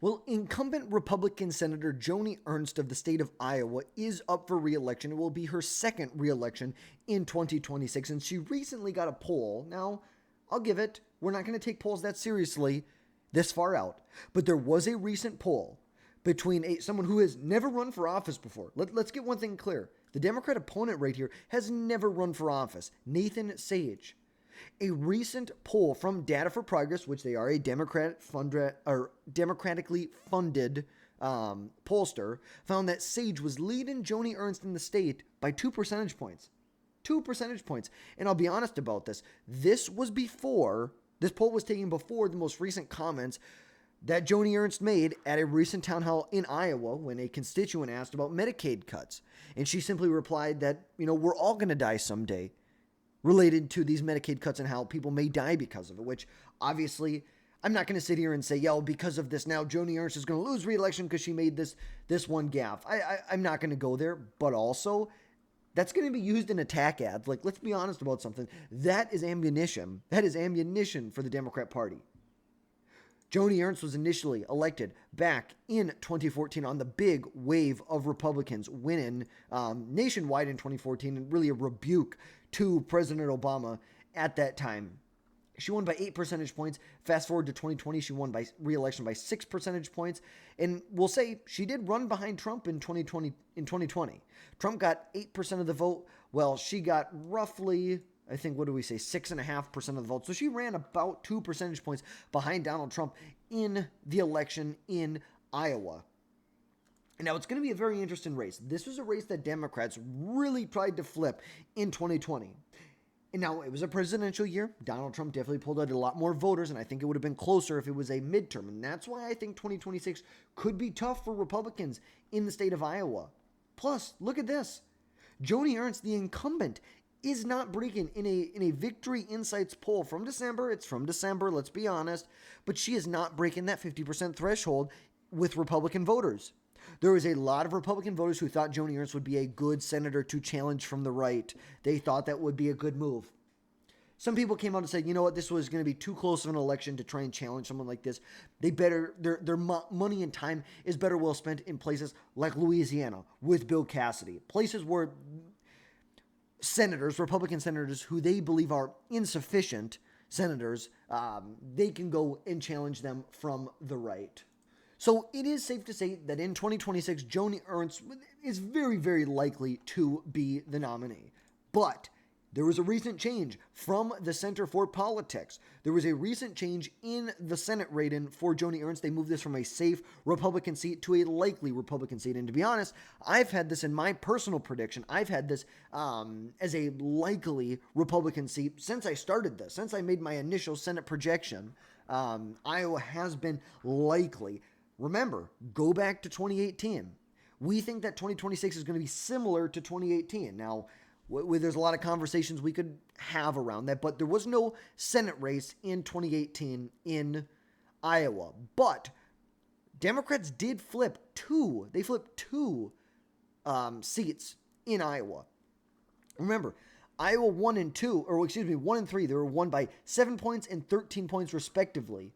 Well, incumbent Republican Senator Joni Ernst of the state of Iowa is up for re-election. It will be her second re-election in 2026, and she recently got a poll. Now, I'll give it, we're not going to take polls that seriously this far out, but there was a recent poll between someone who has never run for office before. Let's get one thing clear. The Democrat opponent right here has never run for office, Nathan Sage. A recent poll from Data for Progress, which they are a democratically funded pollster, found that Sage was leading Joni Ernst in the state by 2 percentage points. 2 percentage points. And I'll be honest about this. This poll was taken before the most recent comments that Joni Ernst made at a recent town hall in Iowa when a constituent asked about Medicaid cuts. And she simply replied that, we're all going to die someday, related to these Medicaid cuts and how people may die because of it, which obviously I'm not going to sit here and say, because of this now Joni Ernst is going to lose re-election because she made this one gaffe. I'm not going to go there, but also that's going to be used in attack ads. Like, let's be honest about something. That is ammunition. That is ammunition for the Democrat Party. Joni Ernst was initially elected back in 2014 on the big wave of Republicans winning nationwide in 2014, and really a rebuke to President Obama at that time. She won by 8 percentage points. Fast forward to 2020, she won by re-election by 6 percentage points. And we'll say she did run behind Trump in 2020. Trump got 8% of the vote. Well, she got roughly, I think, 6.5% of the vote. So she ran about 2 percentage points behind Donald Trump in the election in Iowa. Now, it's going to be a very interesting race. This was a race that Democrats really tried to flip in 2020. And now, it was a presidential year. Donald Trump definitely pulled out a lot more voters, and I think it would have been closer if it was a midterm. And that's why I think 2026 could be tough for Republicans in the state of Iowa. Plus, look at this. Joni Ernst, the incumbent, is not breaking in a Victory Insights poll from December. It's from December, let's be honest. But she is not breaking that 50% threshold with Republican voters. There was a lot of Republican voters who thought Joni Ernst would be a good senator to challenge from the right. They thought that would be a good move. Some people came out and said, this was going to be too close of an election to try and challenge someone like this. Their money and time is better well spent in places like Louisiana with Bill Cassidy. Places where senators, Republican senators, who they believe are insufficient senators, they can go and challenge them from the right. So it is safe to say that in 2026, Joni Ernst is very, very likely to be the nominee. But there was a recent change from the Center for Politics. There was a recent change in the Senate rating for Joni Ernst. They moved this from a safe Republican seat to a likely Republican seat. And to be honest, I've had this in my personal prediction. I've had this as a likely Republican seat since I started this. Since I made my initial Senate projection, Iowa has been likely. Remember, go back to 2018. We think that 2026 is going to be similar to 2018. Now, there's a lot of conversations we could have around that, but there was no Senate race in 2018 in Iowa. But Democrats did flip two. They flipped two seats in Iowa. Remember, Iowa 1 and 3, they were won by 7 points and 13 points respectively.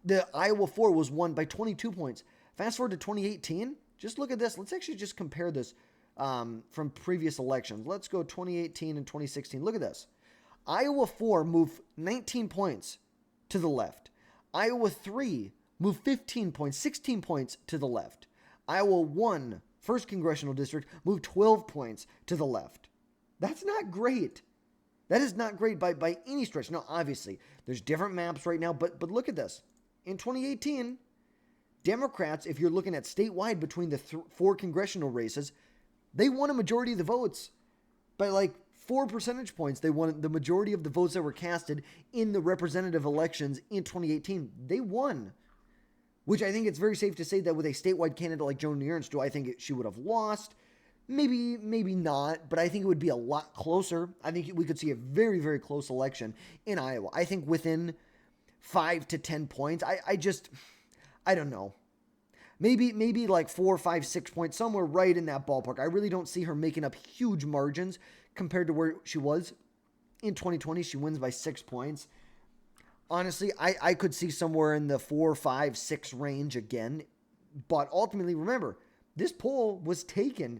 The Iowa 4 was won by 22 points. Fast forward to 2018. Just look at this. Let's actually just compare this from previous elections. Let's go 2018 and 2016. Look at this. Iowa 4 moved 19 points to the left. Iowa 3 moved 15 points, 16 points to the left. Iowa 1, 1st Congressional District, moved 12 points to the left. That's not great. That is not great by any stretch. Now, obviously, there's different maps right now, but look at this. In 2018, Democrats, if you're looking at statewide between the 4 congressional races, they won a majority of the votes by like 4 percentage points. They won the majority of the votes that were casted in the representative elections in 2018. They won, which I think it's very safe to say that with a statewide candidate like Joni Ernst, do I think she would have lost? Maybe not, but I think it would be a lot closer. I think we could see a very, very close election in Iowa. I think within 5 to 10 points. I don't know. Maybe like 4, 5, 6 points, somewhere right in that ballpark. I really don't see her making up huge margins compared to where she was in 2020. She wins by 6 points. Honestly, I could see somewhere in the 4, 5, 6 range again. But ultimately, remember, this poll was taken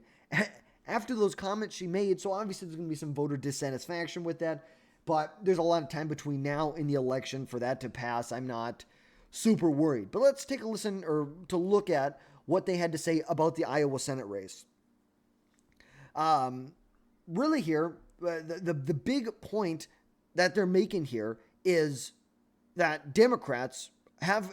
after those comments she made. So obviously, there's going to be some voter dissatisfaction with that. But there's a lot of time between now and the election for that to pass. I'm not super worried. But let's take a listen or to look at what they had to say about the Iowa Senate race. Really, here, the big point that they're making here is that Democrats have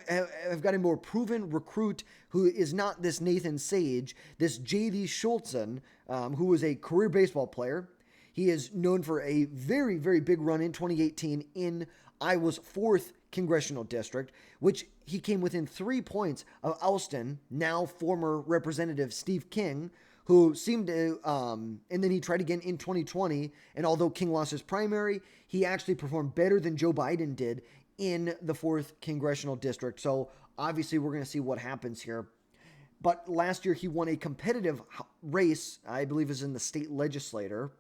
got a more proven recruit who is not this Nathan Sage, this J.D. Schultzen, who is a career baseball player. He is known for a very, very big run in 2018 in Iowa's 4th congressional district, which he came within 3 points of Alston, now former Representative Steve King, who seemed to, and then he tried again in 2020, and although King lost his primary, he actually performed better than Joe Biden did in the 4th congressional district. So obviously we're going to see what happens here. But last year he won a competitive race, I believe is in the state legislature,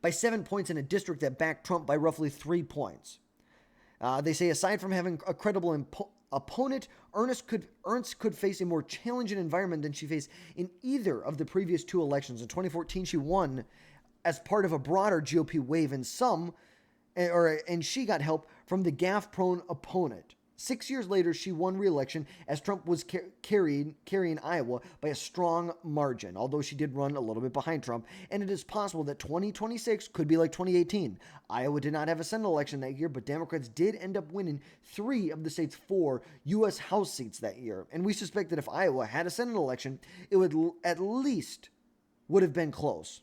by 7 points in a district that backed Trump by roughly 3 points. They say aside from having a credible opponent, Ernst could face a more challenging environment than she faced in either of the previous 2 elections. In 2014, she won as part of a broader GOP wave, and she got help from the gaffe-prone opponent. 6 years later, she won re-election as Trump was carrying Iowa by a strong margin, although she did run a little bit behind Trump, and it is possible that 2026 could be like 2018. Iowa did not have a Senate election that year, but Democrats did end up winning 3 of the state's 4 U.S. House seats that year, and we suspect that if Iowa had a Senate election, it would at least would have been close.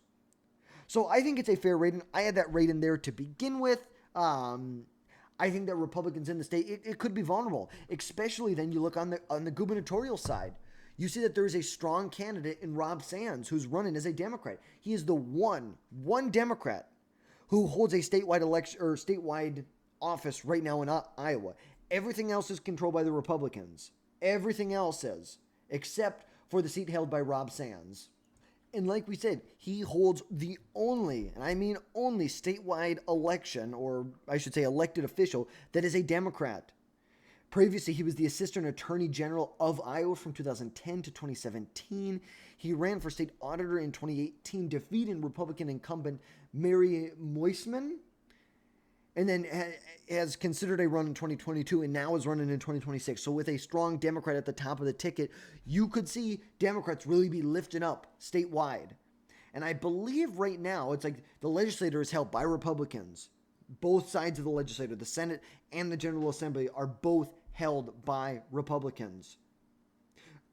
So I think it's a fair rating. I had that rating there to begin with. I think that Republicans in the state, it could be vulnerable, especially then you look on the gubernatorial side. You see that there is a strong candidate in Rob Sands who's running as a Democrat. He is the one Democrat who holds a statewide election or statewide office right now in Iowa. Everything else is controlled by the Republicans. Everything else is, except for the seat held by Rob Sands. And like we said, he holds the only, and I mean only, statewide election, or I should say elected official, that is a Democrat. Previously, he was the Assistant Attorney General of Iowa from 2010 to 2017. He ran for state auditor in 2018, defeating Republican incumbent Mary Moisman, and then has considered a run in 2022 and now is running in 2026. So with a strong Democrat at the top of the ticket, you could see Democrats really be lifting up statewide. And I believe right now it's like the legislature is held by Republicans. Both sides of the legislature, the Senate and the General Assembly, are both held by Republicans.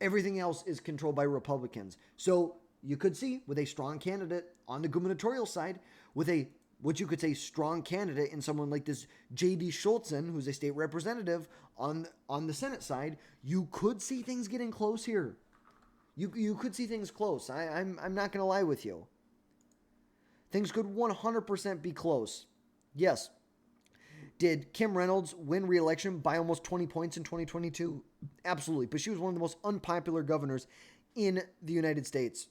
Everything else is controlled by Republicans. So you could see with a strong candidate on the gubernatorial side, with a what you could say strong candidate in someone like this J.D. Schultzen, who's a state representative on the Senate side, you could see things getting close here. You could see things close. I'm not going to lie with you. Things could 100% be close. Yes. Did Kim Reynolds win re-election by almost 20 points in 2022? Absolutely. But she was one of the most unpopular governors in the United States.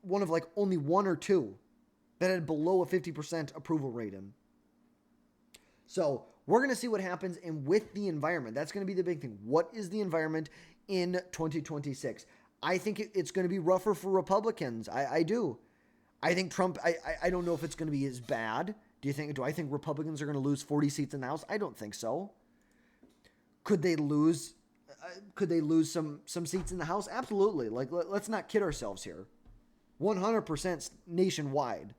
One of like only 1 or 2 that had below a 50% approval rating. So we're going to see what happens, and with the environment, that's going to be the big thing. What is the environment in 2026? I think it's going to be rougher for Republicans. I do. I think Trump, I don't know if it's going to be as bad. Do I think Republicans are going to lose 40 seats in the House? I don't think so. Could they lose some seats in the House? Absolutely. Like, let's not kid ourselves here. 100% nationwide.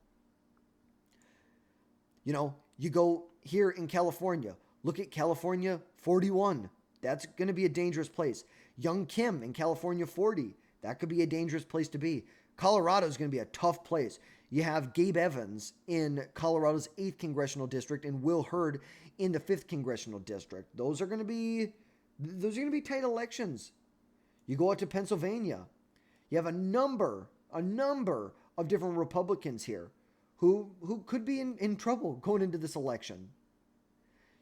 You know, you go here in California. Look at California 41. That's going to be a dangerous place. Young Kim in California 40. That could be a dangerous place to be. Colorado is going to be a tough place. You have Gabe Evans in Colorado's 8th congressional district and Will Hurd in the 5th congressional district. Those are going to be tight elections. You go out to Pennsylvania. You have a number of different Republicans here who could be in trouble going into this election.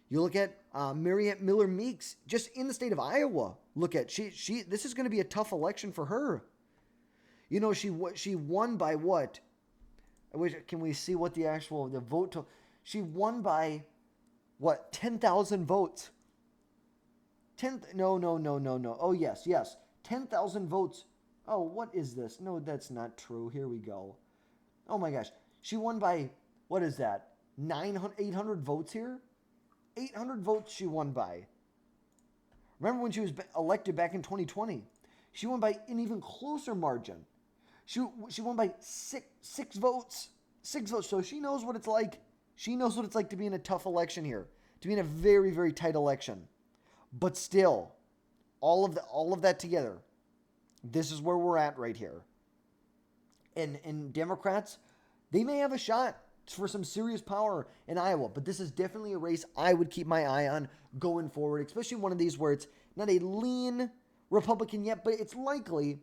You look at Mariette Miller Meeks, just in the state of Iowa. Look at she. This is going to be a tough election for her. You know, she won by what? Can we see what the vote? She won by what, 10,000 votes. No. Oh, yes. 10,000 votes. Oh, what is this? No, that's not true. Here we go. Oh my gosh. She won by, what is that? 800 votes here? 800 votes she won by. Remember when she was elected back in 2020? She won by an even closer margin. She won by six votes. 6 votes. So she knows what it's like. She knows what it's like to be in a tough election here. To be in a very, very tight election. But still, all of that together, this is where we're at right here. And Democrats, they may have a shot for some serious power in Iowa, but this is definitely a race I would keep my eye on going forward, especially one of these where it's not a lean Republican yet, but it's likely.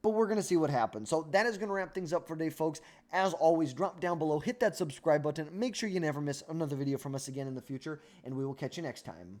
But we're going to see what happens. So that is going to wrap things up for today, folks. As always, drop down below, hit that subscribe button. Make sure you never miss another video from us again in the future, and we will catch you next time.